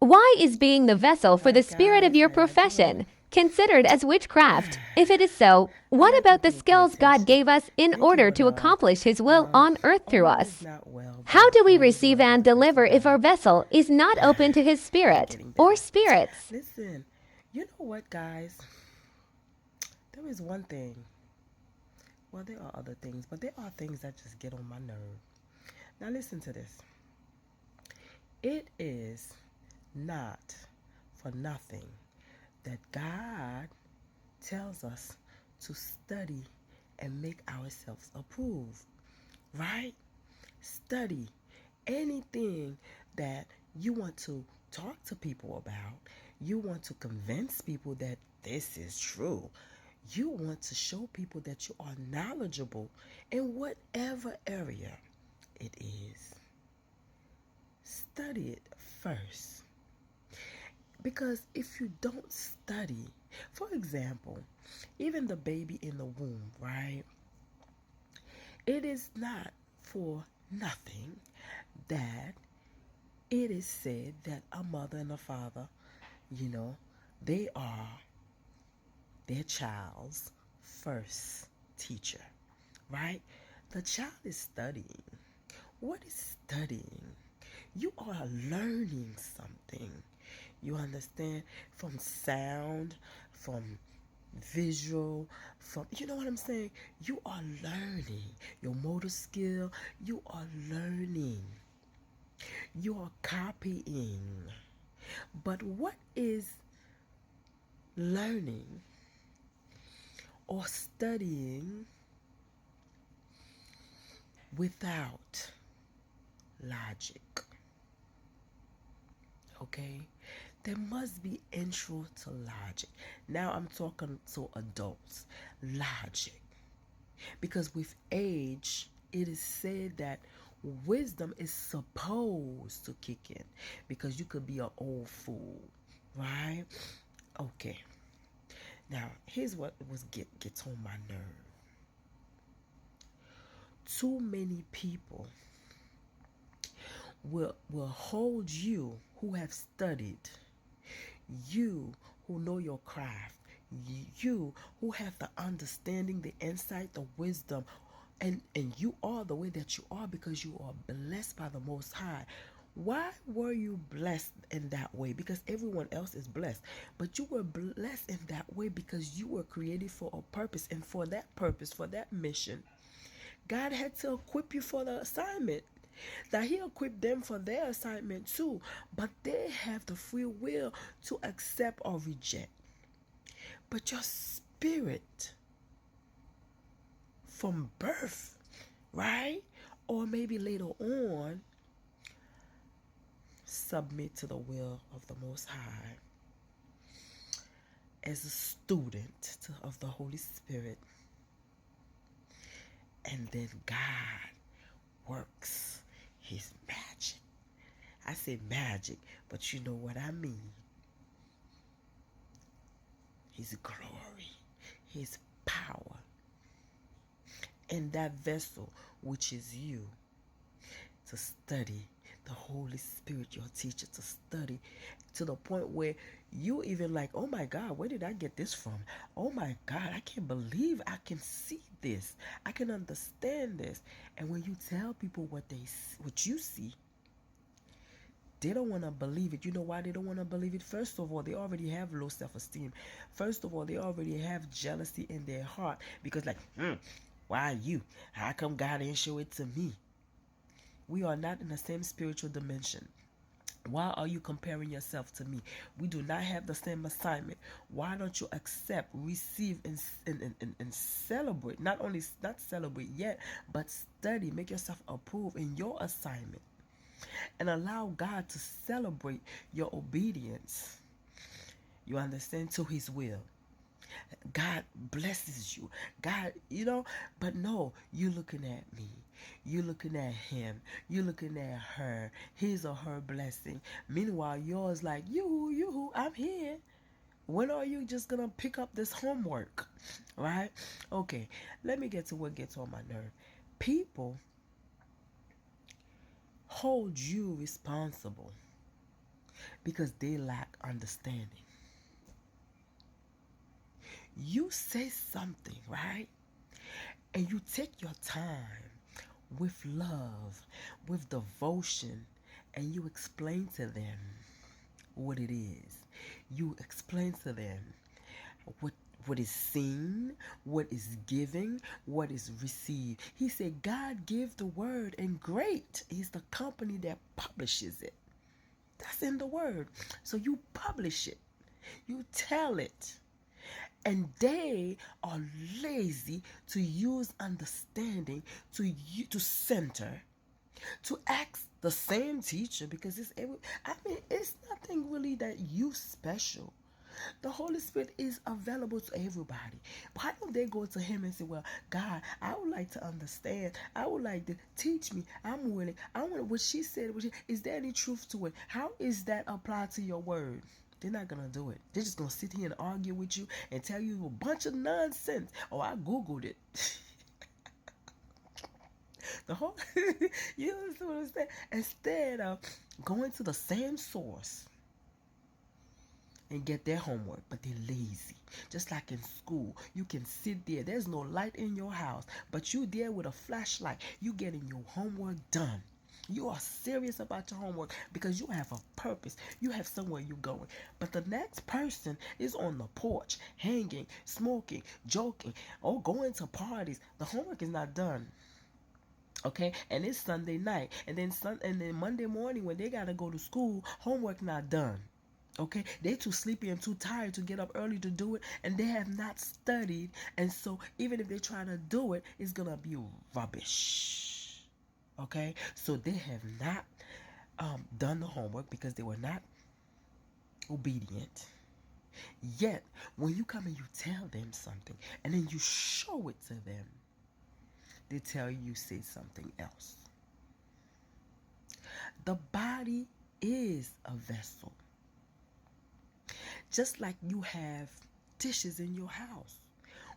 Why is being the vessel for Hi the spirit of guys, your how y'all profession doing? considered as witchcraft? If it is so, I what like when about the people pay skills God attention. gave us in Thank you, order my to love. accomplish His will on earth through All is us? not well, How but do we all is receive well by and the grace deliver of if our God. vessel is not open to His I'm Spirit getting or better. spirits? Listen, you know what, guys? There is one thing. Well, there are other things, but there are things that just get on my nerve. Now, listen to this. It is not for nothing that God tells us to study and make ourselves approved, right? Study anything that you want to talk to people about. You want to convince people that this is true. You want to show people that you are knowledgeable in whatever area it is. Study it first. Because if you don't study, for example, even the baby in the womb, right? It is not for nothing that it is said that a mother and a father, you know, they are their child's first teacher, right? The child is studying. What is studying? You are learning something. You understand? From sound, from visual, from, you know what I'm saying? You are learning your motor skill. You are learning. You are copying. But what is learning or studying without logic? Okay? There must be intro to logic. Now I'm talking to adults. Logic. Because with age, it is said that wisdom is supposed to kick in because you could be an old fool, right? Okay. Now, here's what gets on my nerve. Too many people will hold you who have studied, you who know your craft, you who have the understanding, the insight, the wisdom, and you are the way that you are because you are blessed by the Most High. Why were you blessed in that way? Because everyone else is blessed, but you were blessed in that way because you were created for a purpose, and for that purpose, for that mission, God had to equip you for the assignment. Now He equipped them for their assignment too, but they have the free will to accept or reject. But your spirit from birth, right? Or maybe later on, submit to the will of the Most High as a student of the Holy Spirit. And then God works His magic. I say magic, but you know what I mean. His glory, His power. And that vessel, which is you, to study the Holy Spirit, your teacher, to study to the point where you even like, oh my God, where did I get this from? Oh my God, I can't believe I can see this. I can understand this. And when you tell people what you see, they don't want to believe it. You know why they don't want to believe it? First of all, they already have low self-esteem. First of all, they already have jealousy in their heart because like, why you? How come God didn't show it to me? We are not in the same spiritual dimension. Why are you comparing yourself to me? We do not have the same assignment. Why don't you accept, receive, and celebrate? Not only not celebrate yet, but study, make yourself approved in your assignment, and allow God to celebrate your obedience. You understand? To His will. God blesses you. God, but no, you looking at me. You looking at him. You looking at her. His or her blessing. Meanwhile, yours like, I'm here. When are you just gonna pick up this homework? Right? Okay, let me get to what gets on my nerve. People hold you responsible because they lack understanding. You say something, right? And you take your time with love, with devotion, and you explain to them what it is. You explain to them what what is seen, what is given, what is received. He said God give the word, and great is the company that publishes it. That's in the word. So you publish it. You tell it. And they are lazy to use understanding to center, to ask the same teacher, because it's nothing really that you special. The Holy Spirit is available to everybody. Why don't they go to him and say, well, God, I would like to understand. I would like to teach me. I'm willing. I want what she said. Is there any truth to it? How is that applied to your word? They're not going to do it. They're just going to sit here and argue with you and tell you a bunch of nonsense. Oh, I Googled it. The whole, you understand what I'm saying? Instead of going to the same source and get their homework, but they're lazy. Just like in school, you can sit there. There's no light in your house, but you there with a flashlight. You getting your homework done. You are serious about your homework because you have a purpose. You have somewhere you're going. But the next person is on the porch, hanging, smoking, joking, or going to parties. The homework is not done. Okay, and it's Sunday night, and then Monday morning when they gotta go to school, homework not done. Okay, they too sleepy and too tired to get up early to do it, and they have not studied, and so even if they try to do it, it's gonna be rubbish. Okay, so they have not done the homework because they were not obedient. Yet when you come and you tell them something and then you show it to them, they tell you say something else. The body is a vessel. Just like you have dishes in your house.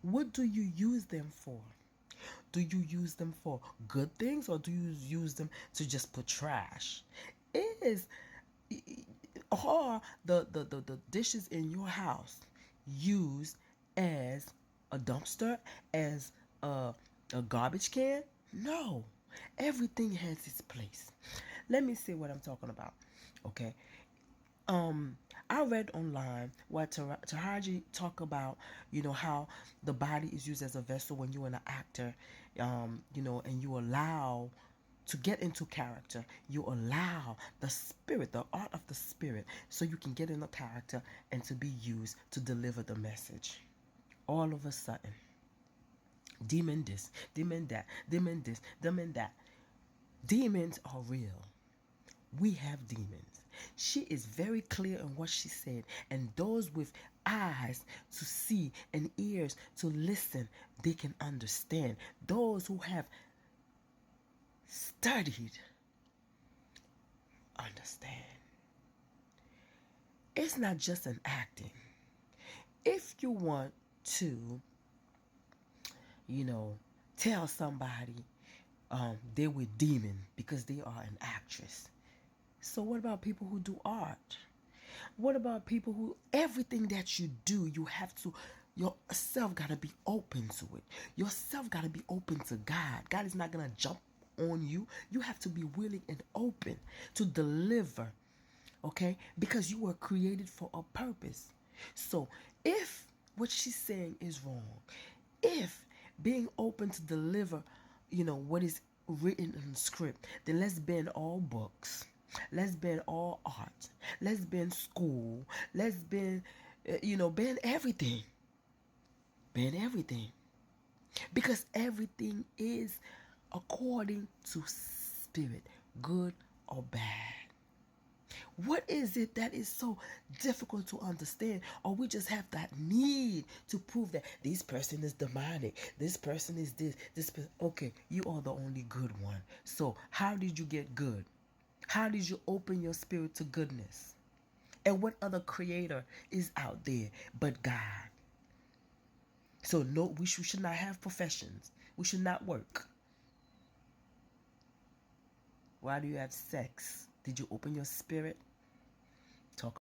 What do you use them for? Do you use them for good things, or do you use them to just put trash? Is Are the dishes in your house used as a dumpster, as a garbage can? No. Everything has its place. Let me see what I'm talking about. Okay. I read online what Taraji talk about, how the body is used as a vessel when you're an actor, and you allow to get into character. You allow the spirit, the art of the spirit, so you can get in the character and to be used to deliver the message. All of a sudden, demon this, demon that, demon this, demon that. Demons are real. We have demons. She is very clear in what she said, and those with eyes to see and ears to listen, they can understand. Those who have studied understand. It's not just an acting. If you want to, tell somebody they were demon because they are an actress. So what about people who do art? What about people who, everything that you do, you have to, yourself got to be open to it. Yourself got to be open to God. God is not going to jump on you. You have to be willing and open to deliver, okay? Because you were created for a purpose. So if what she's saying is wrong, if being open to deliver, what is written in the script, then let's ban all books. Let's ban all art. Let's ban school. Let's ban, ban everything. Ban everything. Because everything is according to spirit, good or bad. What is it that is so difficult to understand? Or we just have that need to prove that this person is demonic, this person is this person. Okay, you are the only good one. So how did you get good? How did you open your spirit to goodness? And what other creator is out there but God? So no, we should not have professions. We should not work. Why do you have sex? Did you open your spirit? talk